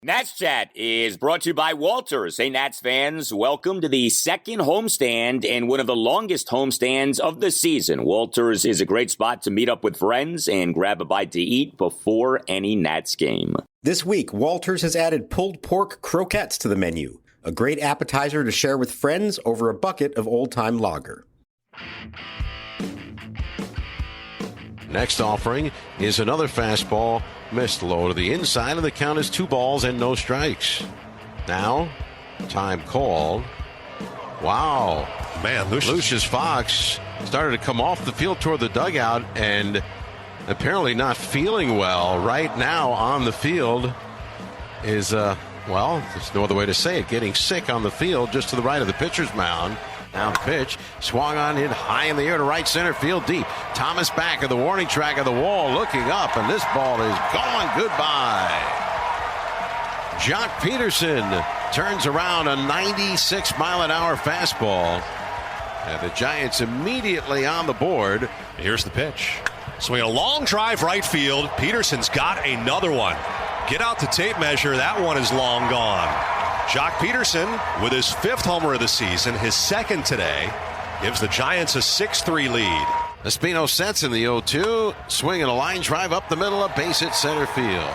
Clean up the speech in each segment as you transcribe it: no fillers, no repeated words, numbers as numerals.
Nats Chat is brought to you by Walters. Hey, Nats fans, welcome to the second homestand and one of the longest homestands of the season. Walters is a great spot to meet up with friends and grab a bite to eat before any Nats game. This week, Walters has added pulled pork croquettes to the menu, a great appetizer to share with friends over a bucket of old-time lager. Next offering is another fastball missed low to the inside, and the count is 2 balls and no strikes. Now, time called. Wow. Man, Lucius Fox started to come off the field toward the dugout and apparently not feeling well right now on the field. Is, well, there's no other way to say it, getting sick on the field just to the right of the pitcher's mound. Now the pitch, swung on in high in the air to right center field deep. Thomas back at the warning track of the wall looking up, and this ball is gone. Goodbye. Joc Pederson turns around a 96-mile-an-hour fastball. And the Giants immediately on the board. Here's the pitch. Swing a long drive right field. Pederson's got another one. Get out the tape measure. That one is long gone. Joc Pederson with his 5th homer of the season, his 2nd today, gives the Giants a 6-3 lead. Espino sets in the 0-2, swinging a line drive up the middle, a base hit center field.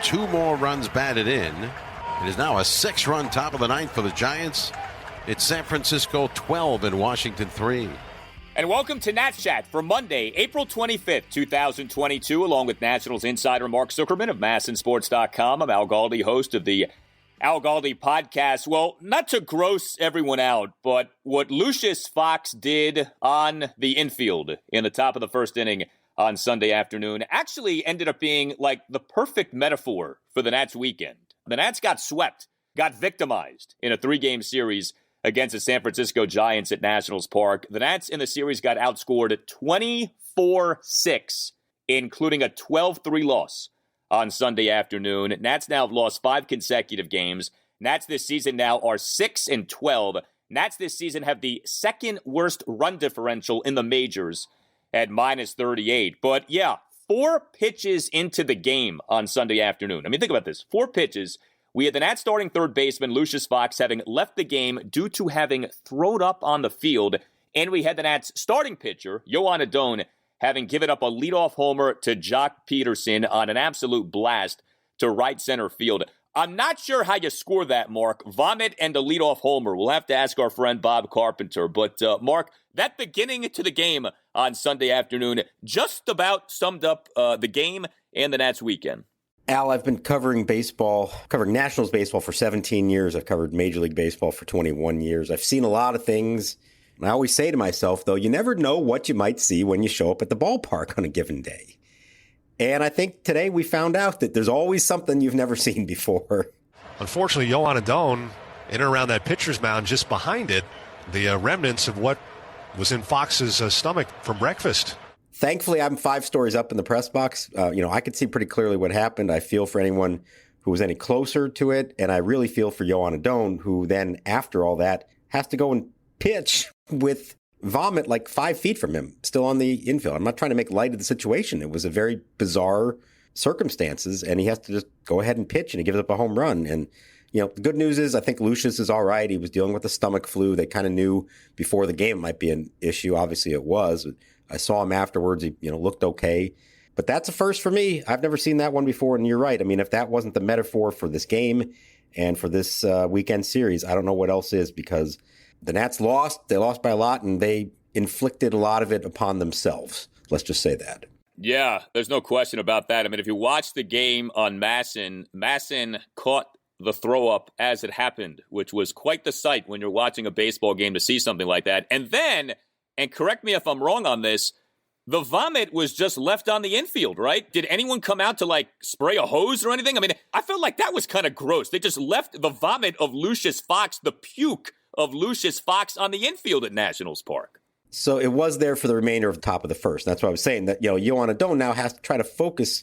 2 more runs batted in. It is now a 6-run top of the 9th for the Giants. It's San Francisco 12 and Washington 3. And welcome to Nats Chat for Monday, April 25th, 2022, along with Nationals insider Mark Zuckerman of MASNsports.com. I'm Al Galdi, host of the Al Galdi podcast. Well, not to gross everyone out, but what Lucius Fox did on the infield in the top of the first inning on Sunday afternoon actually ended up being like the perfect metaphor for the Nats weekend. The Nats got swept, got victimized in a 3-game series against the San Francisco Giants at Nationals Park. The Nats in the series got outscored 24-6, including a 12-3 loss on Sunday afternoon. Nats now have lost 5 consecutive games. Nats this season now are 6-12. Nats this season have the 2nd worst run differential in the majors at -38. But yeah, 4 pitches into the game on Sunday afternoon. I mean, think about this. 4 pitches. We had the Nats starting third baseman, Lucius Fox, having left the game due to having thrown up on the field. And we had the Nats starting pitcher, Joan Adon, having given up a leadoff homer to Joc Pederson on an absolute blast to right center field. I'm not sure how you score that, Mark. Vomit and a leadoff homer. We'll have to ask our friend Bob Carpenter. But, Mark, that beginning to the game on Sunday afternoon just about summed up the game and the Nats weekend. Al, I've been covering Nationals baseball for 17 years. I've covered Major League Baseball for 21 years. I've seen a lot of things. I always say to myself, though, you never know what you might see when you show up at the ballpark on a given day. And I think today we found out that there's always something you've never seen before. Unfortunately, Joan Adon, in and around that pitcher's mound just behind it, the remnants of what was in Fox's stomach from breakfast. Thankfully, I'm 5 stories up in the press box. I could see pretty clearly what happened. I feel for anyone who was any closer to it. And I really feel for Joan Adon, who then, after all that, has to go and pitch with vomit like 5 feet from him, still on the infield. I'm not trying to make light of the situation. It was a very bizarre circumstances, and he has to just go ahead and pitch, and he gives up a home run. And, the good news is I think Lucius is all right. He was dealing with the stomach flu. They kind of knew before the game it might be an issue. Obviously it was. I saw him afterwards. He, looked okay. But that's a first for me. I've never seen that one before, and you're right. I mean, if that wasn't the metaphor for this game and for this weekend series, I don't know what else is, because the Nats lost. They lost by a lot, and they inflicted a lot of it upon themselves. Let's just say that. Yeah, there's no question about that. I mean, if you watch the game on Masson caught the throw-up as it happened, which was quite the sight when you're watching a baseball game to see something like that. And then, and correct me if I'm wrong on this, the vomit was just left on the infield, right? Did anyone come out to, spray a hose or anything? I mean, I felt like that was kind of gross. They just left the vomit of Lucius Fox, the puke of Lucius Fox, on the infield at Nationals Park. So it was there for the remainder of the top of the first. That's what I was saying, that, Joan Adon now has to try to focus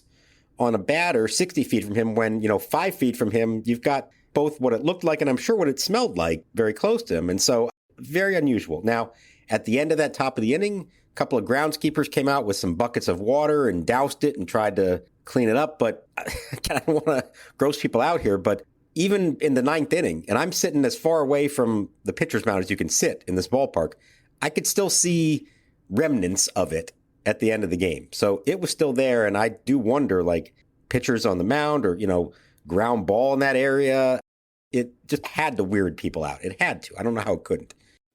on a batter 60 feet from him when, 5 feet from him, you've got both what it looked like and I'm sure what it smelled like very close to him. And so very unusual. Now, at the end of that top of the inning, a couple of groundskeepers came out with some buckets of water and doused it and tried to clean it up. But again, I don't want to gross people out here, but even in the ninth inning, and I'm sitting as far away from the pitcher's mound as you can sit in this ballpark, I could still see remnants of it at the end of the game. So it was still there, and I do wonder, like, pitchers on the mound or, ground ball in that area, it just had to weird people out. It had to. I don't know how it couldn't.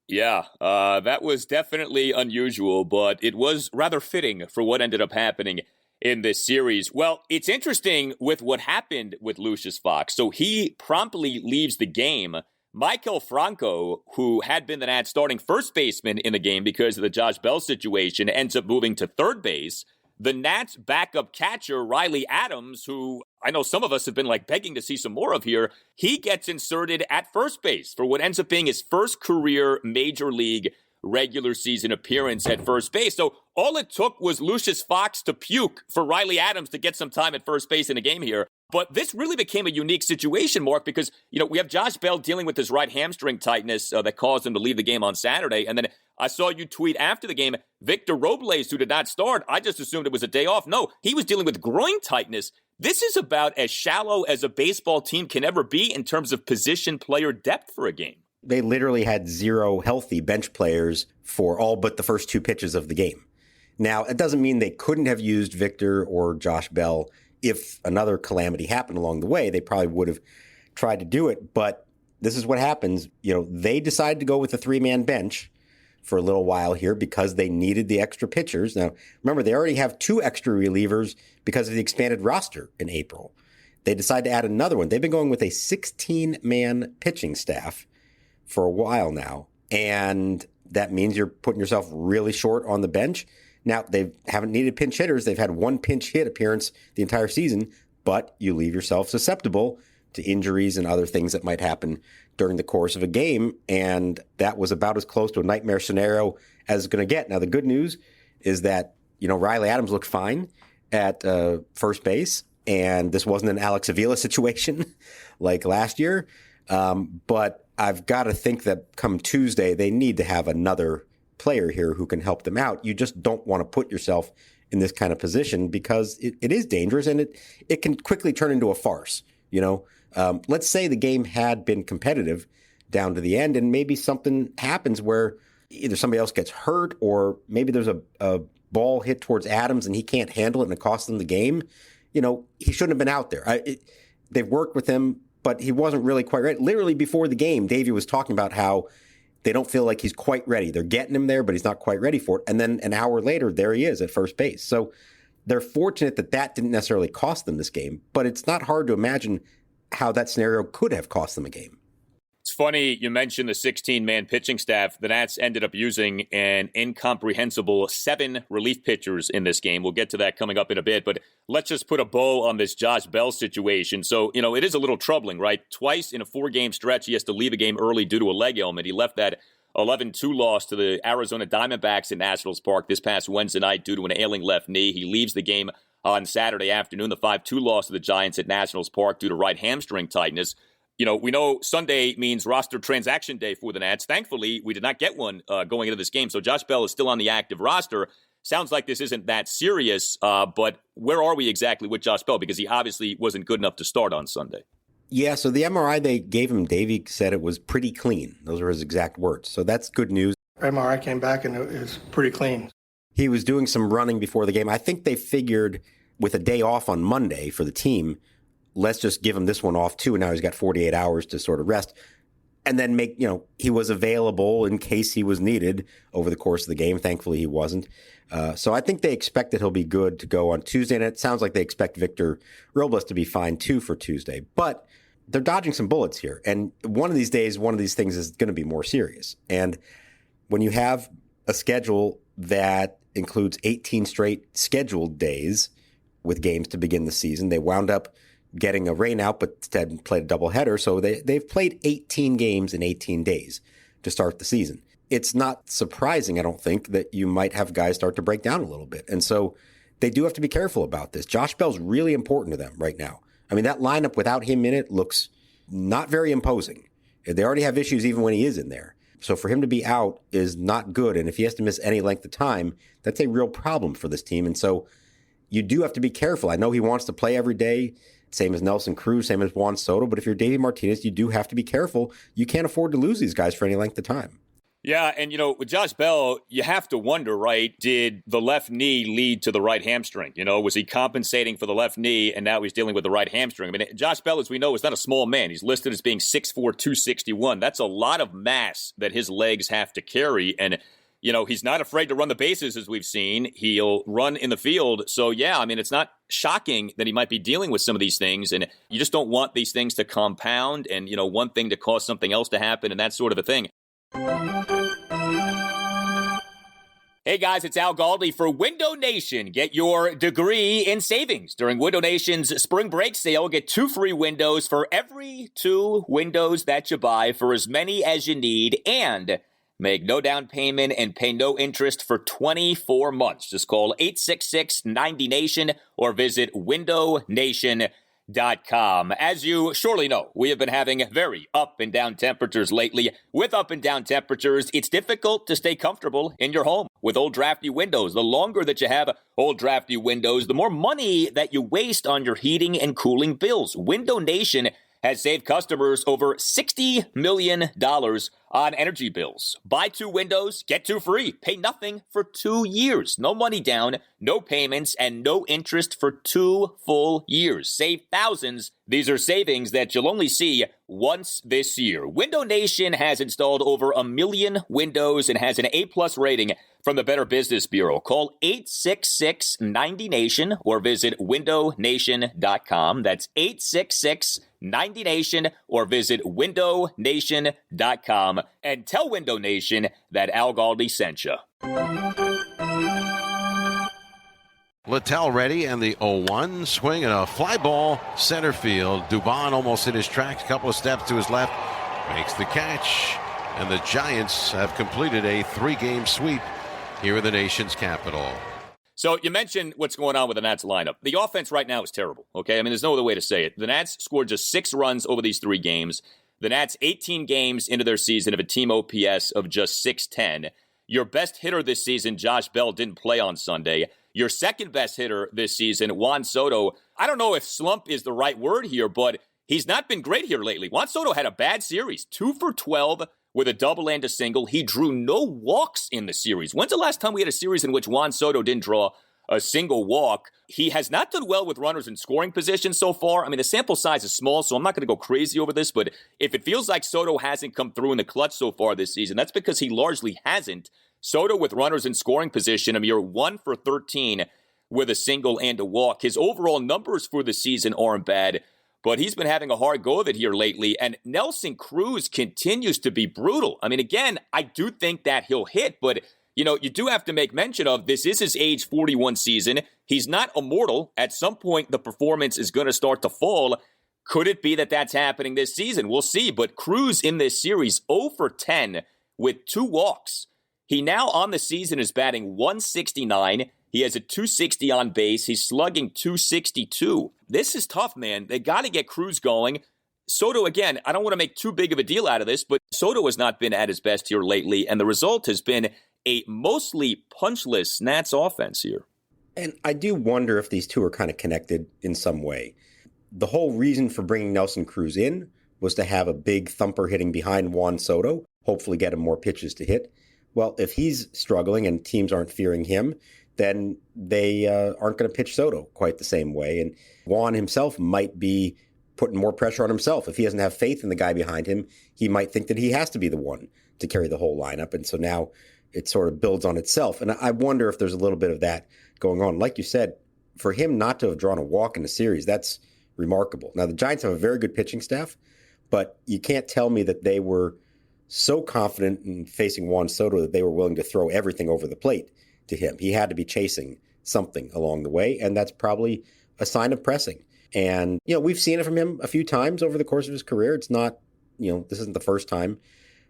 Yeah, that was definitely unusual, but it was rather fitting for what ended up happening in this series. Well, it's interesting with what happened with Lucius Fox. So he promptly leaves the game. Michael Franco, who had been the Nats starting first baseman in the game because of the Josh Bell situation, ends up moving to third base. The Nats backup catcher, Riley Adams, who I know some of us have been begging to see some more of here, he gets inserted at first base for what ends up being his first career major league regular season appearance at first base. So all it took was Lucius Fox to puke for Riley Adams to get some time at first base in a game here. But this really became a unique situation, Mark, because, we have Josh Bell dealing with his right hamstring tightness that caused him to leave the game on Saturday. And then I saw you tweet after the game, Victor Robles, who did not start, I just assumed it was a day off. No, he was dealing with groin tightness. This is about as shallow as a baseball team can ever be in terms of position player depth for a game. They literally had 0 healthy bench players for all but the first 2 pitches of the game. Now, it doesn't mean they couldn't have used Victor or Josh Bell. If another calamity happened along the way, they probably would have tried to do it. But this is what happens. They decided to go with a 3-man bench for a little while here because they needed the extra pitchers. Now, remember, they already have 2 extra relievers because of the expanded roster in April. They decided to add another one. They've been going with a 16-man pitching staff for a while now, and that means you're putting yourself really short on the bench. Now, they haven't needed pinch hitters. They've had 1 pinch hit appearance the entire season, but you leave yourself susceptible to injuries and other things that might happen during the course of a game, and that was about as close to a nightmare scenario as it's going to get. Now, the good news is that, Riley Adams looked fine at first base, and this wasn't an Alex Avila situation like last year, but I've got to think that come Tuesday, they need to have another player here who can help them out. You just don't want to put yourself in this kind of position because it is dangerous and it can quickly turn into a farce. Let's say the game had been competitive down to the end and maybe something happens where either somebody else gets hurt or maybe there's a ball hit towards Adams and he can't handle it and it costs them the game. He shouldn't have been out there. They've worked with him, but he wasn't really quite ready. Literally before the game, Davey was talking about how they don't feel like he's quite ready. They're getting him there, but he's not quite ready for it. And then an hour later, there he is at first base. So they're fortunate that didn't necessarily cost them this game, but it's not hard to imagine how that scenario could have cost them a game. It's funny you mentioned the 16-man pitching staff. The Nats ended up using an incomprehensible 7 relief pitchers in this game. We'll get to that coming up in a bit, but let's just put a bow on this Josh Bell situation. So, it is a little troubling, right? Twice in a 4-game stretch, he has to leave a game early due to a leg ailment. He left that 11-2 loss to the Arizona Diamondbacks in Nationals Park this past Wednesday night due to an ailing left knee. He leaves the game on Saturday afternoon, the 5-2 loss to the Giants at Nationals Park due to right hamstring tightness. We know Sunday means roster transaction day for the Nats. Thankfully, we did not get one going into this game. So Josh Bell is still on the active roster. Sounds like this isn't that serious, but where are we exactly with Josh Bell? Because he obviously wasn't good enough to start on Sunday. Yeah, so the MRI they gave him, Davey said it was pretty clean. Those are his exact words. So that's good news. MRI came back and it was pretty clean. He was doing some running before the game. I think they figured with a day off on Monday for the team, let's just give him this one off too. And now he's got 48 hours to sort of rest and then he was available in case he was needed over the course of the game. Thankfully, he wasn't. So I think they expect that he'll be good to go on Tuesday. And it sounds like they expect Victor Robles to be fine too for Tuesday. But they're dodging some bullets here. And one of these days, one of these things is going to be more serious. And when you have a schedule that includes 18 straight scheduled days with games to begin the season, they wound up getting a rain out, but instead played a doubleheader. So they've played 18 games in 18 days to start the season. It's not surprising, I don't think, that you might have guys start to break down a little bit. And so they do have to be careful about this. Josh Bell's really important to them right now. I mean, that lineup without him in it looks not very imposing. They already have issues even when he is in there. So for him to be out is not good. And if he has to miss any length of time, that's a real problem for this team. And so you do have to be careful. I know he wants to play every day, same as Nelson Cruz, same as Juan Soto, but if you're Davey Martinez, you do have to be careful. You can't afford to lose these guys for any length of time. Yeah, and, with Josh Bell, you have to wonder, right, did the left knee lead to the right hamstring? Was he compensating for the left knee, and now he's dealing with the right hamstring? I mean, Josh Bell, as we know, is not a small man. He's listed as being 6'4", 261. That's a lot of mass that his legs have to carry, and, he's not afraid to run the bases, as we've seen. He'll run in the field. So, yeah, I mean, it's not shocking that he might be dealing with some of these things, and you just don't want these things to compound and, one thing to cause something else to happen and that sort of a thing. Hey guys, it's Al Galdi for Window Nation. Get your degree in savings during Window Nation's spring break sale. Get 2 free windows for every 2 windows that you buy for as many as you need, and make no down payment and pay no interest for 24 months. Just call 866-90NATION or visit windownation.com. As you surely know, we have been having very up and down temperatures lately. With up and down temperatures, it's difficult to stay comfortable in your home with old drafty windows. The longer that you have old drafty windows, the more money that you waste on your heating and cooling bills. Window Nation has saved customers over $60 million on energy bills. Buy 2 windows, get 2 free. Pay nothing for 2 years. No money down, no payments, and no interest for 2 full years. Save thousands. These are savings that you'll only see once this year. Window Nation has installed over 1 million windows and has an A+ rating from the Better Business Bureau. Call 866-90NATION or visit windownation.com. That's 866-90NATION or visit windownation.com. And tell Window Nation that Al Galdi sent you. Littell ready, and the 0-1 swing and a fly ball center field. Dubon almost hit his tracks, a couple of steps to his left, makes the catch, and the Giants have completed a 3-game sweep here in the nation's capital. So you mentioned what's going on with the Nats lineup. The offense right now is terrible, okay? I mean, there's no other way to say it. The Nats scored just 6 runs over these 3 games. The Nats, 18 games into their season, have a team OPS of just 610. Your best hitter this season, Josh Bell, didn't play on Sunday. Your second best hitter this season, Juan Soto, I don't know if slump is the right word here, but he's not been great here lately. Juan Soto had a bad series, 2 for 12 with a double and a single. He drew no walks in the series. When's the last time we had a series in which Juan Soto didn't draw a single walk? He has not done well with runners in scoring position so far. I mean, the sample size is small, so I'm not going to go crazy over this, but if it feels like Soto hasn't come through in the clutch so far this season, that's because he largely hasn't. Soto with runners in scoring position, a mere 1 for 13 with a single and a walk. His overall numbers for the season aren't bad, but he's been having a hard go of it here lately, and Nelson Cruz continues to be brutal. I mean, again, I do think that he'll hit, but you do have to make mention of this is his age 41 season. He's not immortal. At some point, the performance is going to start to fall. Could it be that that's happening this season? We'll see, but Cruz in this series 0 for 10 with 2 walks. He now on the season is batting 169. He has a 260 on base. He's slugging 262. This is tough, man. They got to get Cruz going. Soto, again, I don't want to make too big of a deal out of this, but Soto has not been at his best here lately, and the result has been a mostly punchless Nats offense here. And I do wonder if these two are kind of connected in some way. The whole reason for bringing Nelson Cruz in was to have a big thumper hitting behind Juan Soto, hopefully get him more pitches to hit. Well, if he's struggling and teams aren't fearing him, then they aren't going to pitch Soto quite the same way. And Juan himself might be putting more pressure on himself. If he doesn't have faith in the guy behind him, he might think that he has to be the one to carry the whole lineup. And so now it sort of builds on itself. And I wonder if there's a little bit of that going on. Like you said, for him not to have drawn a walk in the series, that's remarkable. Now, the Giants have a very good pitching staff, but you can't tell me that they were so confident in facing Juan Soto that they were willing to throw everything over the plate to him. He had to be chasing something along the way, and that's probably a sign of pressing. And, we've seen it from him a few times over the course of his career. It's not, this isn't the first time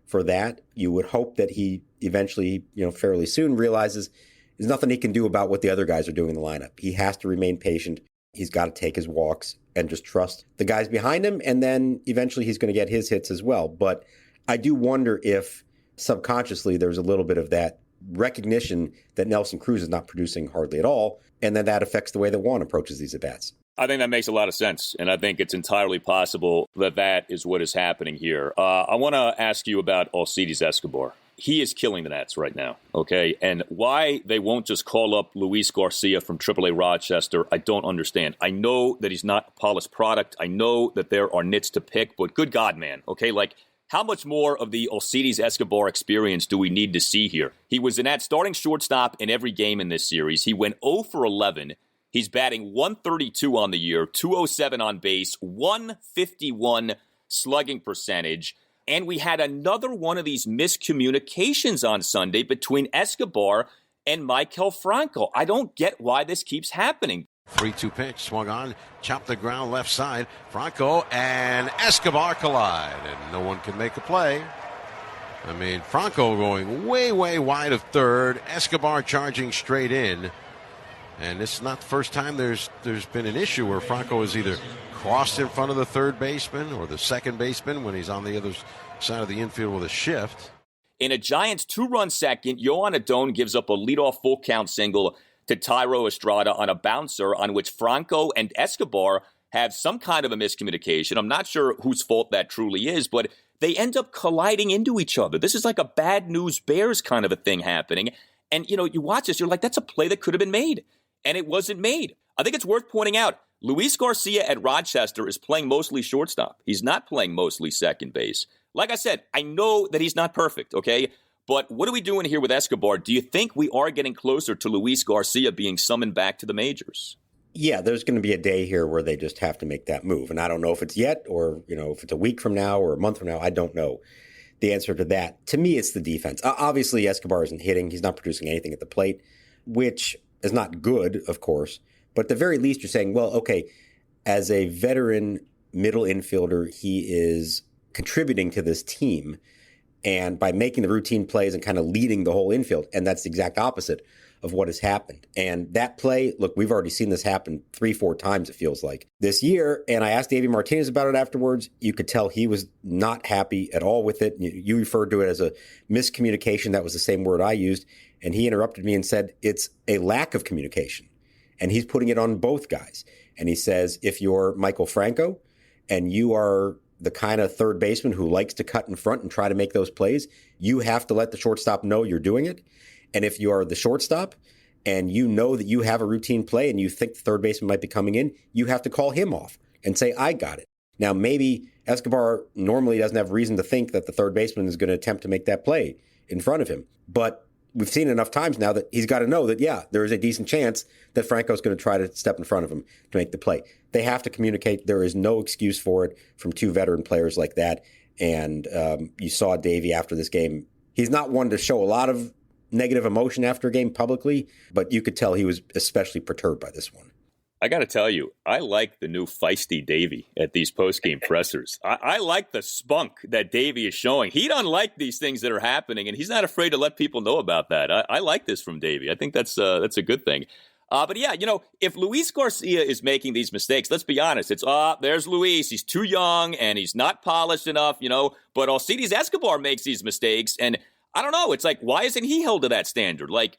for that. You would hope that he eventually, fairly soon realizes there's nothing he can do about what the other guys are doing in the lineup. He has to remain patient. He's got to take his walks and just trust the guys behind him, and then eventually he's going to get his hits as well. But I do wonder if subconsciously there's a little bit of that recognition that Nelson Cruz is not producing hardly at all, and then that affects the way that Juan approaches these at-bats. I think that makes a lot of sense, and I think it's entirely possible that that is what is happening here. I want to ask you about Alcides Escobar. He is killing the Nats right now, okay? And why they won't just call up Luis Garcia from AAA Rochester, I don't understand. I know that he's not a polished product. I know that there are nits to pick, but good God, man, okay? Like, how much more of the Alcides Escobar experience do we need to see here? He was the Nats starting shortstop in every game in this series. He went 0 for 11. He's batting 132 on the year, 207 on base, 151 slugging percentage. And we had another one of these miscommunications on Sunday between Escobar and Maikel Franco. I don't get why this keeps happening. 3-2 pitch, swung on, chopped the ground left side. Franco and Escobar collide, and no one can make a play. I mean, Franco going way, way wide of third. Escobar charging straight in. And this is not the first time there's been an issue where Franco is either crossed in front of the third baseman or the second baseman when he's on the other side of the infield with a shift. In a Giants 2-run second, Joan Adon gives up a leadoff full count single to Thairo Estrada on a bouncer on which Franco and Escobar have some kind of a miscommunication. I'm not sure whose fault that truly is, but they end up colliding into each other. This is like a bad news bears kind of a thing happening. And, you know, you watch this, you're like, that's a play that could have been made. And it wasn't made. I think it's worth pointing out, Luis Garcia at Rochester is playing mostly shortstop. He's not playing mostly second base. Like I said, I know that he's not perfect, okay? But what are we doing here with Escobar? Do you think we are getting closer to Luis Garcia being summoned back to the majors? Yeah, there's going to be a day here where they just have to make that move. And I don't know if it's yet or, you know, if it's a week from now or a month from now. I don't know the answer to that. To me, it's the defense. Obviously, Escobar isn't hitting. He's not producing anything at the plate, which is not good, of course. But at the very least, you're saying, well, okay, as a veteran middle infielder, he is contributing to this team. And by making the routine plays and kind of leading the whole infield. And that's the exact opposite of what has happened. And that play, look, we've already seen this happen 3-4 times, it feels like, this year. And I asked Davey Martinez about it afterwards. You could tell he was not happy at all with it. You referred to it as a miscommunication. That was the same word I used. And he interrupted me and said, it's a lack of communication. And he's putting it on both guys. And he says, if you're Maikel Franco and you are the kind of third baseman who likes to cut in front and try to make those plays, you have to let the shortstop know you're doing it. And if you are the shortstop and you know that you have a routine play and you think the third baseman might be coming in, you have to call him off and say, I got it. Now, maybe Escobar normally doesn't have reason to think that the third baseman is going to attempt to make that play in front of him. But we've seen enough times now that he's got to know that, yeah, there is a decent chance that Franco's going to try to step in front of him to make the play. They have to communicate. There is no excuse for it from two veteran players like that. And you saw Davey after this game. He's not one to show a lot of negative emotion after a game publicly, but you could tell he was especially perturbed by this one. I got to tell you, I like the new feisty Davey at these post-game pressers. I like the spunk that Davey is showing. He doesn't like these things that are happening, and he's not afraid to let people know about that. I like this from Davey. I think that's a good thing. But yeah, you know, if Luis Garcia is making these mistakes, let's be honest. It's, there's Luis. He's too young, and he's not polished enough, you know. But Alcides Escobar makes these mistakes, and I don't know. It's like, why isn't he held to that standard? Like,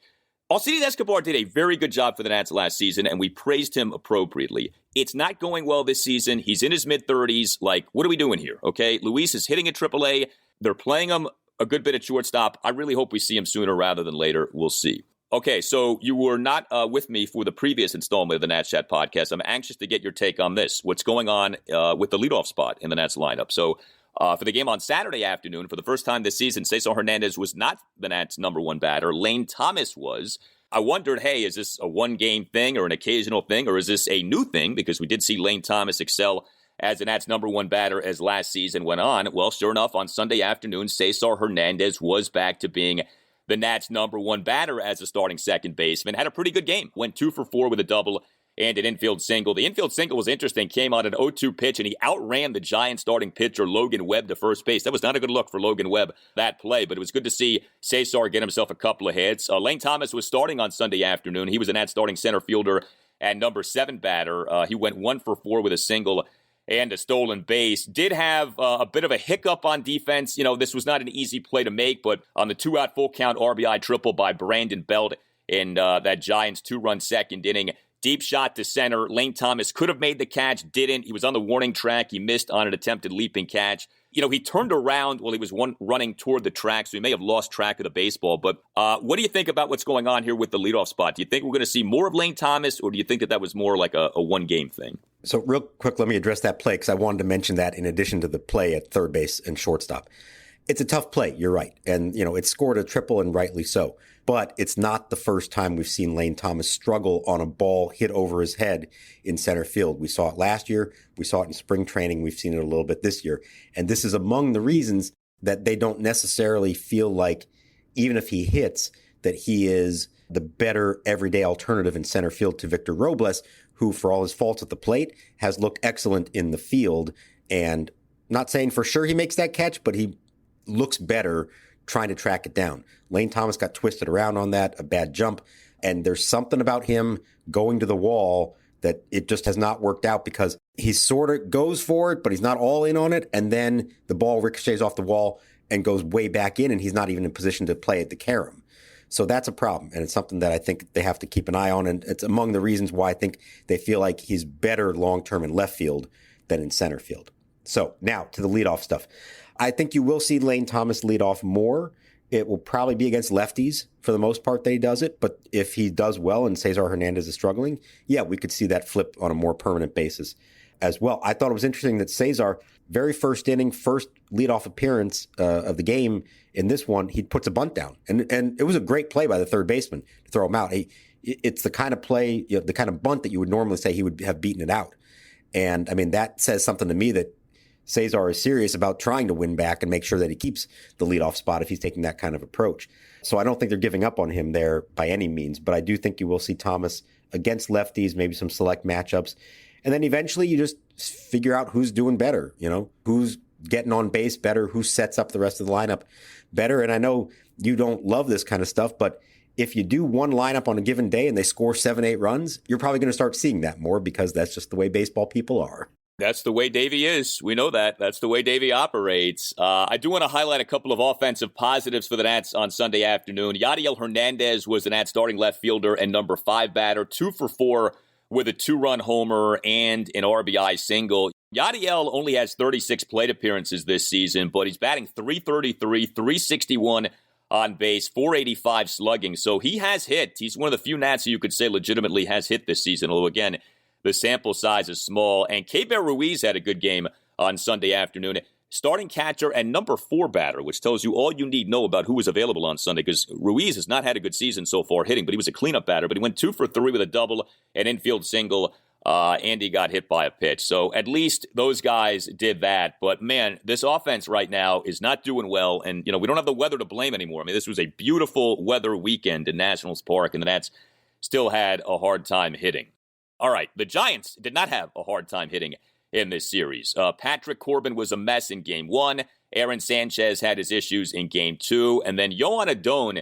Alcides Escobar did a very good job for the Nats last season, and we praised him appropriately. It's not going well this season. He's in his mid-30s. Like, what are we doing here, okay? Luis is hitting at AAA. They're playing him a good bit at shortstop. I really hope we see him sooner rather than later. We'll see. Okay, so you were not with me for the previous installment of the Nats Chat podcast. I'm anxious to get your take on this. What's going on with the leadoff spot in the Nats lineup? So for the game on Saturday afternoon, for the first time this season, Cesar Hernandez was not the Nats' number one batter. Lane Thomas was. I wondered, hey, is this a one-game thing or an occasional thing, or is this a new thing? Because we did see Lane Thomas excel as the Nats' number one batter as last season went on. Well, sure enough, on Sunday afternoon, Cesar Hernandez was back to being the Nats' number one batter as a starting second baseman. Had a pretty good game. Went 2 for 4 with a double and an infield single. The infield single was interesting. Came on an 0-2 pitch, and he outran the Giants starting pitcher Logan Webb to first base. That was not a good look for Logan Webb, that play, but it was good to see Cesar get himself a couple of hits. Lane Thomas was starting on Sunday afternoon. He was a Nats starting center fielder and number 7 batter. He went 1 for 4 with a single and a stolen base. Did have a bit of a hiccup on defense. This was not an easy play to make, but on the 2-out full count RBI triple by Brandon Belt in that Giants 2-run second inning, deep shot to center. Lane Thomas could have made the catch, didn't. He was on the warning track. He missed on an attempted leaping catch. He turned around while he was running toward the track, so he may have lost track of the baseball. But what do you think about what's going on here with the leadoff spot? Do you think we're going to see more of Lane Thomas, or do you think that was more like a one-game thing? So real quick, let me address that play because I wanted to mention that in addition to the play at third base and shortstop. It's a tough play, you're right. And, it scored a triple and rightly so. But it's not the first time we've seen Lane Thomas struggle on a ball hit over his head in center field. We saw it last year. We saw it in spring training. We've seen it a little bit this year. And this is among the reasons that they don't necessarily feel like, even if he hits, that he is the better everyday alternative in center field to Victor Robles, who, for all his faults at the plate, has looked excellent in the field. And not saying for sure he makes that catch, but he looks better trying to track it down. Lane Thomas got twisted around on that, a bad jump. And there's something about him going to the wall that it just has not worked out because he sort of goes for it, but he's not all in on it. And then the ball ricochets off the wall and goes way back in, and he's not even in position to play at the carom. So that's a problem. And it's something that I think they have to keep an eye on. And it's among the reasons why I think they feel like he's better long-term in left field than in center field. So now to the leadoff stuff. I think you will see Lane Thomas lead off more. It will probably be against lefties for the most part that he does it. But if he does well and Cesar Hernandez is struggling, yeah, we could see that flip on a more permanent basis as well. I thought it was interesting that Cesar, very first inning, first leadoff appearance of the game in this one, he puts a bunt down. And it was a great play by the third baseman to throw him out. It's the kind of play, the kind of bunt that you would normally say he would have beaten it out. And, I mean, that says something to me that Cesar is serious about trying to win back and make sure that he keeps the leadoff spot if he's taking that kind of approach. So I don't think they're giving up on him there by any means, but I do think you will see Thomas against lefties, maybe some select matchups. And then eventually you just figure out who's doing better, who's getting on base better, who sets up the rest of the lineup better. And I know you don't love this kind of stuff, but if you do one lineup on a given day and they score 7-8 runs, you're probably going to start seeing that more because that's just the way baseball people are. That's the way Davey is. We know that. That's the way Davey operates. I do want to highlight a couple of offensive positives for the Nats on Sunday afternoon. Yadiel Hernandez was the Nats starting left fielder and number 5 batter, 2 for 4 with a 2-run homer and an RBI single. Yadiel only has 36 plate appearances this season, but he's batting .333, .361 on base, .485 slugging. So he has hit. He's one of the few Nats who you could say legitimately has hit this season, although again, the sample size is small. And Keibert Ruiz had a good game on Sunday afternoon. Starting catcher and number 4 batter, which tells you all you need to know about who was available on Sunday, because Ruiz has not had a good season so far hitting, but he was a cleanup batter. But he went 2 for 3 with a double, an infield single, and he got hit by a pitch. So at least those guys did that. But, man, this offense right now is not doing well. And, we don't have the weather to blame anymore. I mean, this was a beautiful weather weekend in Nationals Park, and the Nats still had a hard time hitting. All right, the Giants did not have a hard time hitting in this series. Patrick Corbin was a mess in Game 1. Aaron Sanchez had his issues in Game 2. And then Joan Adon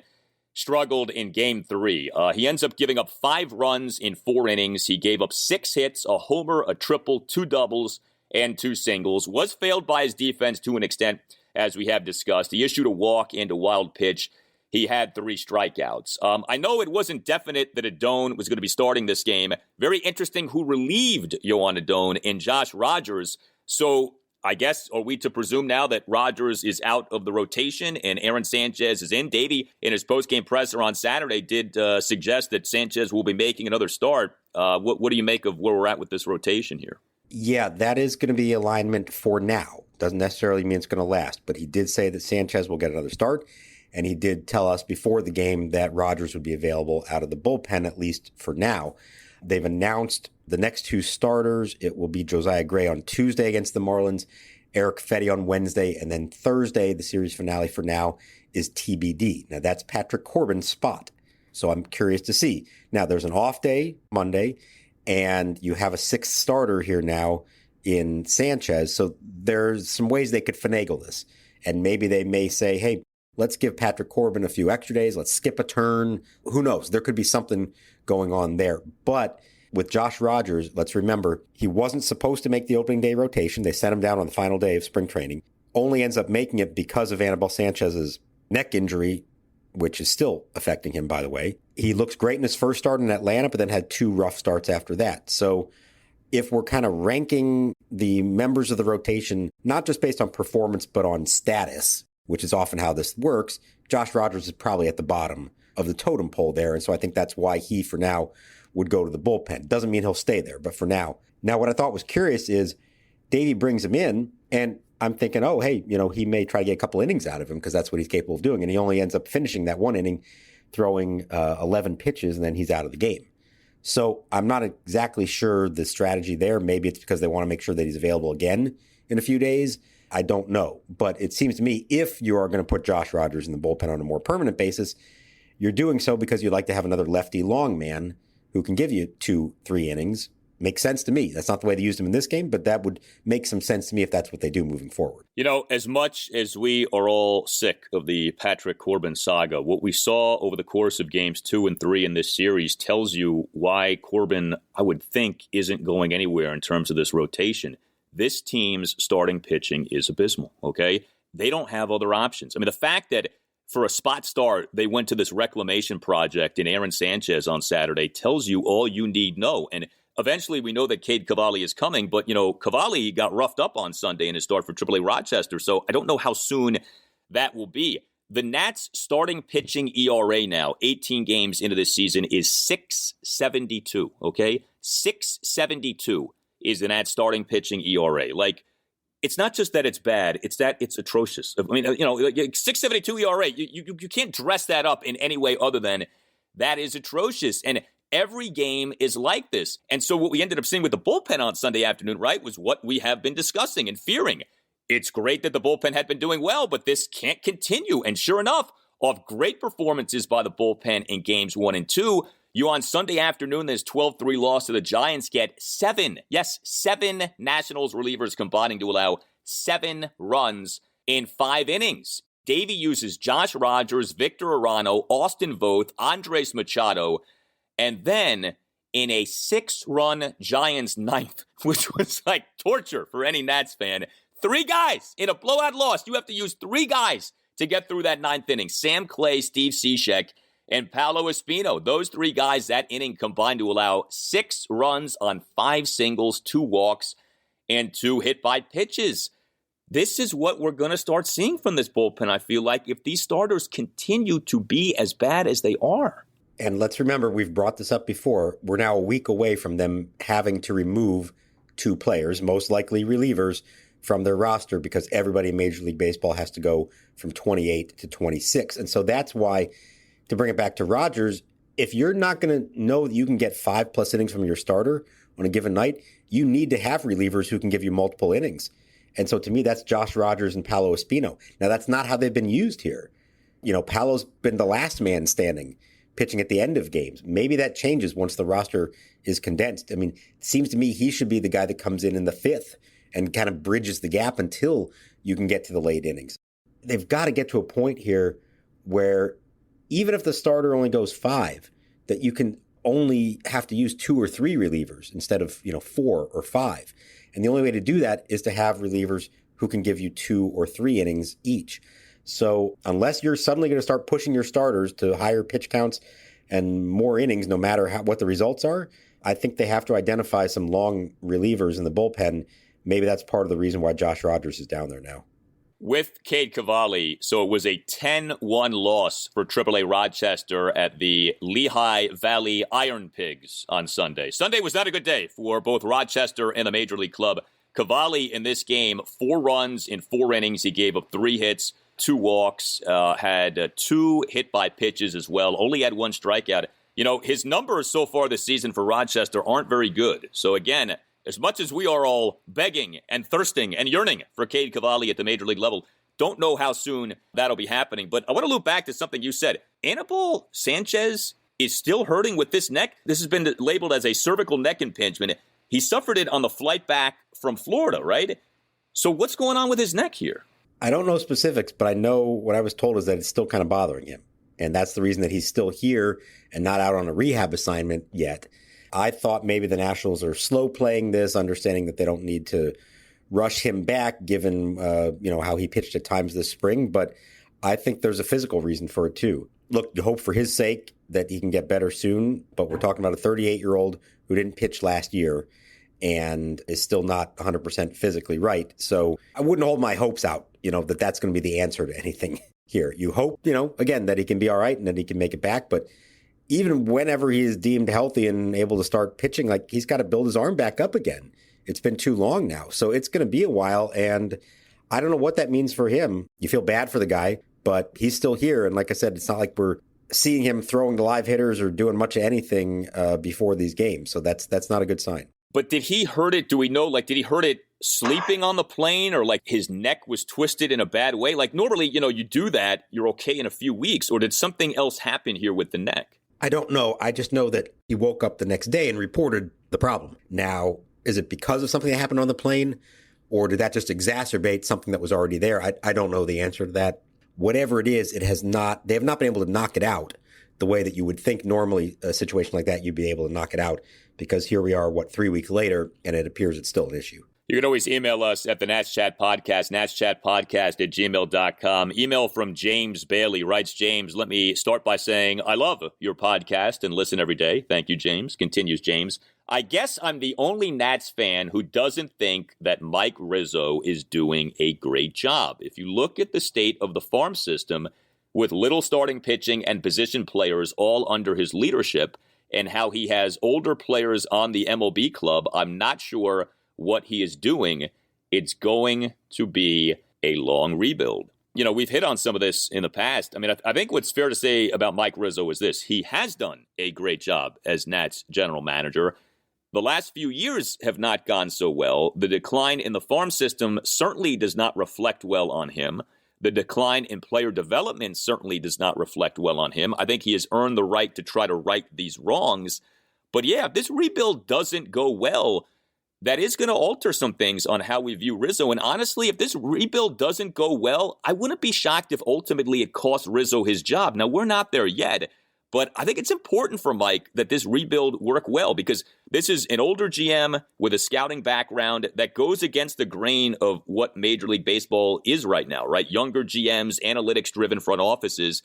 struggled in Game 3. He ends up giving up 5 runs in 4 innings. He gave up 6 hits, a homer, a triple, 2 doubles, and 2 singles. Was failed by his defense to an extent, as we have discussed. He issued a walk and a wild pitch. He had 3 strikeouts. I know it wasn't definite that Adon was going to be starting this game. Very interesting who relieved Joan Adon in Josh Rogers. So I guess, are we to presume now that Rogers is out of the rotation and Aaron Sanchez is in? Davey, in his postgame presser on Saturday, did suggest that Sanchez will be making another start. What do you make of where we're at with this rotation here? Yeah, that is going to be alignment for now. Doesn't necessarily mean it's going to last, but he did say that Sanchez will get another start. And he did tell us before the game that Rogers would be available out of the bullpen, at least for now. They've announced the next 2 starters. It will be Josiah Gray on Tuesday against the Marlins, Eric Fetty on Wednesday, and then Thursday, the series finale for now, is TBD. Now, that's Patrick Corbin's spot. So I'm curious to see. Now, there's an off day, Monday, and you have a 6th starter here now in Sanchez. So there's some ways they could finagle this. And maybe they may say, hey, let's give Patrick Corbin a few extra days. Let's skip a turn. Who knows? There could be something going on there. But with Josh Rogers, let's remember, he wasn't supposed to make the opening day rotation. They sent him down on the final day of spring training. Only ends up making it because of Anibal Sanchez's neck injury, which is still affecting him, by the way. He looks great in his first start in Atlanta, but then had 2 rough starts after that. So if we're kind of ranking the members of the rotation, not just based on performance, but on status, which is often how this works, Josh Rogers is probably at the bottom of the totem pole there. And so I think that's why he, for now, would go to the bullpen. Doesn't mean he'll stay there, but for now. Now, what I thought was curious is Davey brings him in, and I'm thinking, oh, hey, he may try to get a couple innings out of him because that's what he's capable of doing. And he only ends up finishing that 1 inning, throwing 11 pitches, and then he's out of the game. So I'm not exactly sure the strategy there. Maybe it's because they want to make sure that he's available again in a few days. I don't know. But it seems to me if you are going to put Josh Rogers in the bullpen on a more permanent basis, you're doing so because you'd like to have another lefty long man who can give you 2-3 innings. Makes sense to me. That's not the way they used him in this game, but that would make some sense to me if that's what they do moving forward. As much as we are all sick of the Patrick Corbin saga, what we saw over the course of games 2 and 3 in this series tells you why Corbin, I would think, isn't going anywhere in terms of this rotation. This team's starting pitching is abysmal, okay? They don't have other options. I mean, the fact that for a spot start, they went to this reclamation project in Aaron Sanchez on Saturday tells you all you need know. And eventually we know that Cade Cavalli is coming, but, Cavalli got roughed up on Sunday in his start for AAA Rochester, so I don't know how soon that will be. The Nats' starting pitching ERA now, 18 games into this season, is 6.72, okay? 6.72 is the Nats' starting pitching ERA. It's not just that it's bad, it's that it's atrocious. I mean, 6.72 ERA, you can't dress that up in any way other than that is atrocious. And every game is like this. And so what we ended up seeing with the bullpen on Sunday afternoon, right, was what we have been discussing and fearing. It's great that the bullpen had been doing well, but this can't continue. And sure enough, off great performances by the bullpen in games 1 and 2, you on Sunday afternoon, this 12-3 loss to the Giants get 7 Nationals relievers combining to allow 7 runs in 5 innings. Davey uses Josh Rogers, Victor Arano, Austin Voth, Andres Machado, and then in a 6-run Giants ninth, which was like torture for any Nats fan, 3 guys in a blowout loss. You have to use 3 guys to get through that 9th inning. Sam Clay, Steve Cishek, and Paolo Espino. Those 3 guys that inning combined to allow 6 runs on 5 singles, 2 walks, and 2 hit by pitches. This is what we're going to start seeing from this bullpen, I feel like, if these starters continue to be as bad as they are. And let's remember, we've brought this up before. We're now a week away from them having to remove 2 players, most likely relievers, from their roster because everybody in Major League Baseball has to go from 28 to 26. And so that's why, to bring it back to Rogers, if you're not going to know that you can get 5+ innings from your starter on a given night, you need to have relievers who can give you multiple innings. And so to me, that's Josh Rogers and Paolo Espino. Now, that's not how they've been used here. Paolo's been the last man standing, pitching at the end of games. Maybe that changes once the roster is condensed. I mean, it seems to me he should be the guy that comes in the 5th and kind of bridges the gap until you can get to the late innings. They've got to get to a point here where even if the starter only goes 5, that you can only have to use 2 or 3 relievers instead of, 4 or 5. And the only way to do that is to have relievers who can give you 2 or 3 innings each. So unless you're suddenly going to start pushing your starters to higher pitch counts and more innings, no matter what the results are, I think they have to identify some long relievers in the bullpen. Maybe that's part of the reason why Josh Rogers is down there now. With Cade Cavalli, so it was a 10-1 loss for AAA Rochester at the Lehigh Valley Iron Pigs on Sunday. Sunday was not a good day for both Rochester and the Major League Club. Cavalli in this game, 4 runs in 4 innings. He gave up 3 hits, 2 walks, had 2 hit by pitches as well, only had 1 strikeout. His numbers so far this season for Rochester aren't very good. So again, as much as we are all begging and thirsting and yearning for Cade Cavalli at the Major League level, don't know how soon that'll be happening. But I want to loop back to something you said. Anibal Sanchez is still hurting with this neck. This has been labeled as a cervical neck impingement. He suffered it on the flight back from Florida, right? So what's going on with his neck here? I don't know specifics, but I know what I was told is that it's still kind of bothering him. And that's the reason that he's still here and not out on a rehab assignment yet. I thought maybe the Nationals are slow playing this, understanding that they don't need to rush him back given how he pitched at times this spring. But I think there's a physical reason for it too. Look, you hope for his sake that he can get better soon, but we're talking about a 38-year-old who didn't pitch last year and is still not 100% physically right. So I wouldn't hold my hopes out, that that's going to be the answer to anything here. You hope, again, that he can be all right and that he can make it back. But even whenever he is deemed healthy and able to start pitching, like, he's got to build his arm back up again. It's been too long now. So it's going to be a while. And I don't know what that means for him. You feel bad for the guy, but he's still here. And like I said, it's not like we're seeing him throwing to live hitters or doing much of anything before these games. So that's not a good sign. But did he hurt it? Do we know, did he hurt it sleeping on the plane, or his neck was twisted in a bad way? Normally, you do that, you're okay in a few weeks, or did something else happen here with the neck? I don't know. I just know that he woke up the next day and reported the problem. Now, is it because of something that happened on the plane, or did that just exacerbate something that was already there? I don't know the answer to that. Whatever it is, they have not been able to knock it out the way that you would think normally a situation like that, you'd be able to knock it out, because here we are, 3 weeks later, and it appears it's still an issue. You can always email us at the Nats Chat Podcast, natschatpodcast@gmail.com. Email from James Bailey. Writes, James, let me start by saying I love your podcast and listen every day. Thank you, James. Continues James. I guess I'm the only Nats fan who doesn't think that Mike Rizzo is doing a great job. If you look at the state of the farm system with little starting pitching and position players all under his leadership, and how he has older players on the MLB club, I'm not sure what he is doing. It's going to be a long rebuild. We've hit on some of this in the past. I think what's fair to say about Mike Rizzo is this. He has done a great job as Nats general manager. The last few years have not gone so well. The decline in the farm system certainly does not reflect well on him. The decline in player development certainly does not reflect well on him. I think he has earned the right to try to right these wrongs. But yeah, if this rebuild doesn't go well, that is going to alter some things on how we view Rizzo. And honestly, if this rebuild doesn't go well, I wouldn't be shocked if ultimately it costs Rizzo his job. Now, we're not there yet, but I think it's important for Mike that this rebuild work well, because this is an older GM with a scouting background that goes against the grain of what Major League Baseball is right now, right? Younger GMs, analytics-driven front offices.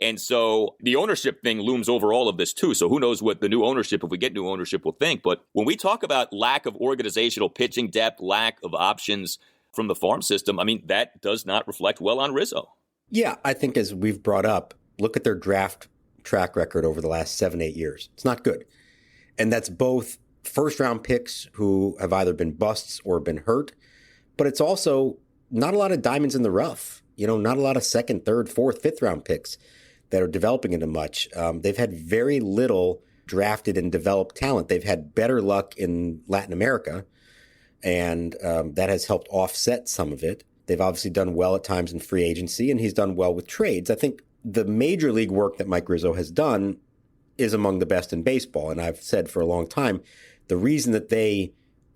And so the ownership thing looms over all of this too. So who knows what the new ownership, if we get new ownership, will think. But when we talk about lack of organizational pitching depth, lack of options from the farm system, that does not reflect well on Rizzo. Yeah, I think as we've brought up, look at their draft track record over the last 7-8 years. It's not good. And that's both first-round picks who have either been busts or been hurt, but it's also not a lot of diamonds in the rough. Not a lot of second, third, fourth, fifth-round picks that are developing into much. They've had very little drafted and developed talent. They've had better luck in Latin America, and that has helped offset some of it. They've obviously done well at times in free agency, and he's done well with trades. I think the major league work that Mike Rizzo has done is among the best in baseball. And I've said for a long time, the reason that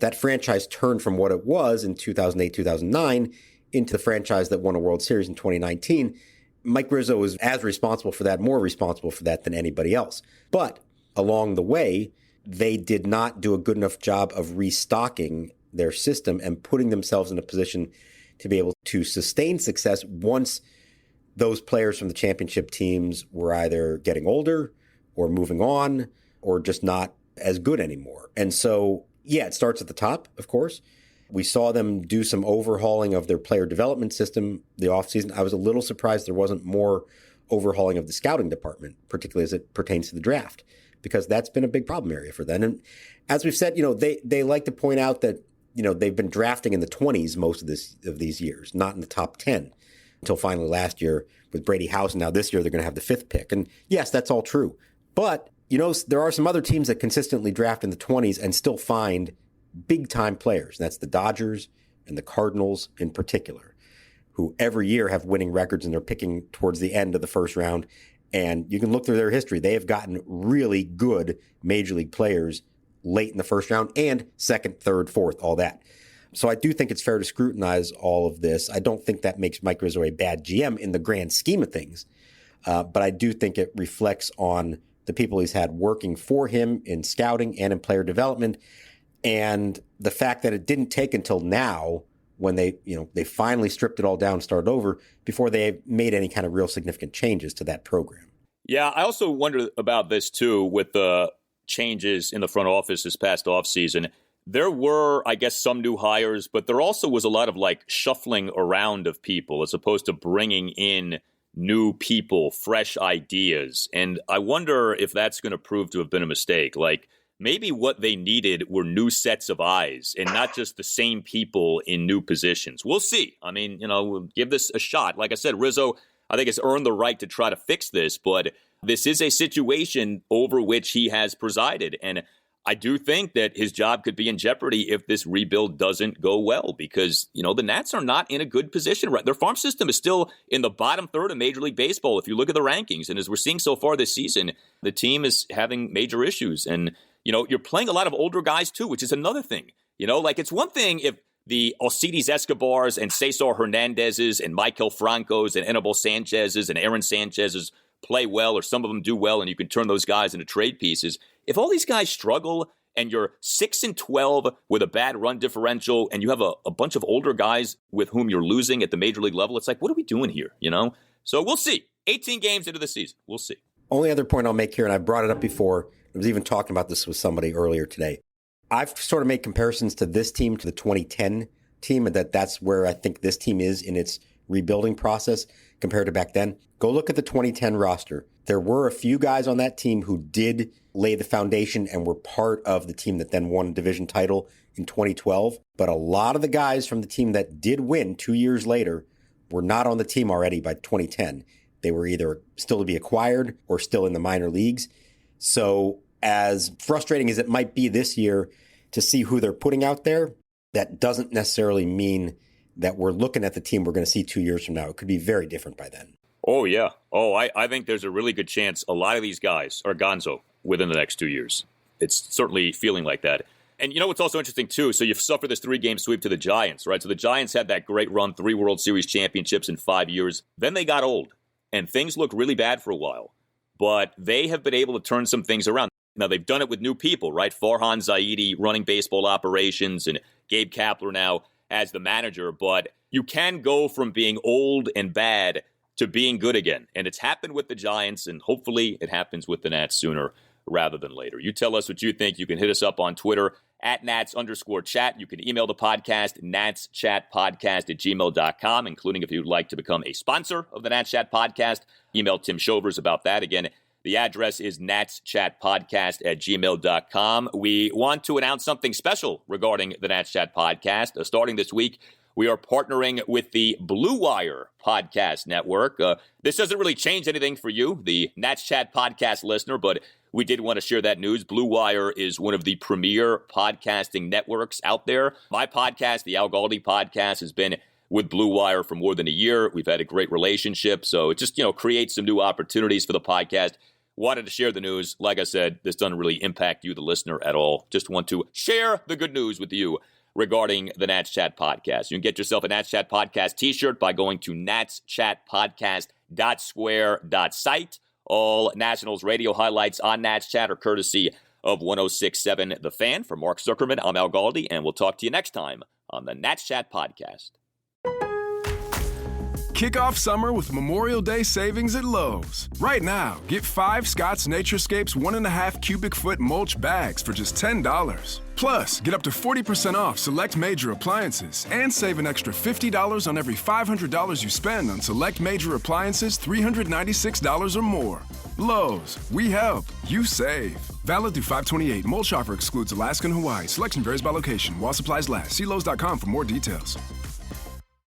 that franchise turned from what it was in 2008, 2009 into the franchise that won a World Series in 2019, Mike Rizzo was as responsible for that, more responsible for that than anybody else. But along the way, they did not do a good enough job of restocking their system and putting themselves in a position to be able to sustain success once those players from the championship teams were either getting older or moving on or just not as good anymore. And so, yeah, it starts at the top, of course. We saw them do some overhauling of their player development system the offseason. I was a little surprised there wasn't more overhauling of the scouting department, particularly as it pertains to the draft, because that's been a big problem area for them. And as we've said, they like to point out that, they've been drafting in the 20s most of these years, not in the top 10. Until finally last year with Brady House. And now this year they're going to have the 5th pick. And yes, that's all true. But, there are some other teams that consistently draft in the 20s and still find big-time players. And that's the Dodgers and the Cardinals in particular, who every year have winning records and they're picking towards the end of the first round. And you can look through their history. They have gotten really good major league players late in the first round and second, third, fourth, all that. So I do think it's fair to scrutinize all of this. I don't think that makes Mike Rizzo a bad GM in the grand scheme of things. But I do think it reflects on the people he's had working for him in scouting and in player development. And the fact that it didn't take until now when they finally stripped it all down and started over before they made any kind of real significant changes to that program. Yeah, I also wonder about this, too, with the changes in the front office this past offseason. There were, I guess, some new hires, but there also was a lot of shuffling around of people as opposed to bringing in new people, fresh ideas. And I wonder if that's going to prove to have been a mistake. Maybe what they needed were new sets of eyes and not just the same people in new positions. We'll see. I mean, we'll give this a shot. Like I said, Rizzo, I think, has earned the right to try to fix this, but this is a situation over which he has presided. And I do think that his job could be in jeopardy if this rebuild doesn't go well, because, the Nats are not in a good position. Their farm system is still in the bottom third of Major League Baseball if you look at the rankings. And as we're seeing so far this season, the team is having major issues. And you're playing a lot of older guys, too, which is another thing. It's one thing if the Alcides Escobars and Cesar Hernandez's and Michael Franco's and Anibal Sanchez's and Aaron Sanchez's play well, or some of them do well, and you can turn those guys into trade pieces. If all these guys struggle and you're 6-12 with a bad run differential and you have a bunch of older guys with whom you're losing at the major league level, it's what are we doing here, So we'll see. 18 games into the season. We'll see. Only other point I'll make here, and I brought it up before, I was even talking about this with somebody earlier today. I've sort of made comparisons to this team to the 2010 team, and that's where I think this team is in its rebuilding process compared to back then. Go look at the 2010 roster. There were a few guys on that team who did lay the foundation and were part of the team that then won a division title in 2012. But a lot of the guys from the team that did win 2 years later were not on the team already by 2010. They were either still to be acquired or still in the minor leagues. So as frustrating as it might be this year to see who they're putting out there, that doesn't necessarily mean that we're looking at the team we're going to see 2 years from now. It could be very different by then. Oh, yeah. Oh, I think there's a really good chance a lot of these guys are gonzo within the next 2 years. It's certainly feeling like that. And what's also interesting, too? So you've suffered this 3-game sweep to the Giants, right? So the Giants had that great run, 3 World Series championships in 5 years. Then they got old, and things looked really bad for a while. But they have been able to turn some things around. Now, they've done it with new people, right? Farhan Zaidi running baseball operations and Gabe Kapler now as the manager. But you can go from being old and bad to being good again. And it's happened with the Giants, and hopefully it happens with the Nats sooner rather than later. You tell us what you think. You can hit us up on Twitter at Nats_chat. You can email the podcast, natschatpodcast@gmail.com, including if you'd like to become a sponsor of the Nats Chat Podcast. Email Tim Shovers about that. Again, the address is natschatpodcast@gmail.com. We want to announce something special regarding the Nats Chat Podcast. Starting this week, we are partnering with the Blue Wire Podcast Network. This doesn't really change anything for you, the Nats Chat Podcast listener, but we did want to share that news. Blue Wire is one of the premier podcasting networks out there. My podcast, the Al Galdi Podcast, has been with Blue Wire for more than a year. We've had a great relationship, so it just, creates some new opportunities for the podcast. Wanted to share the news. Like I said, this doesn't really impact you, the listener, at all. Just want to share the good news with you regarding the Nats Chat Podcast. You can get yourself a Nats Chat Podcast t-shirt by going to natschatpodcast.square.site. All Nationals radio highlights on Nats Chat are courtesy of 106.7 The Fan. For Mark Zuckerman, I'm Al Galdi, and we'll talk to you next time on the Nats Chat Podcast. Kick off summer with Memorial Day savings at Lowe's. Right now, get 5 Scott's Naturescapes 1.5 cubic foot mulch bags for just $10. Plus, get up to 40% off select major appliances and save an extra $50 on every $500 you spend on select major appliances $396 or more. Lowe's, we help, you save. Valid through 5/28. Mulch offer excludes Alaska and Hawaii. Selection varies by location. While supplies last. See Lowe's.com for more details.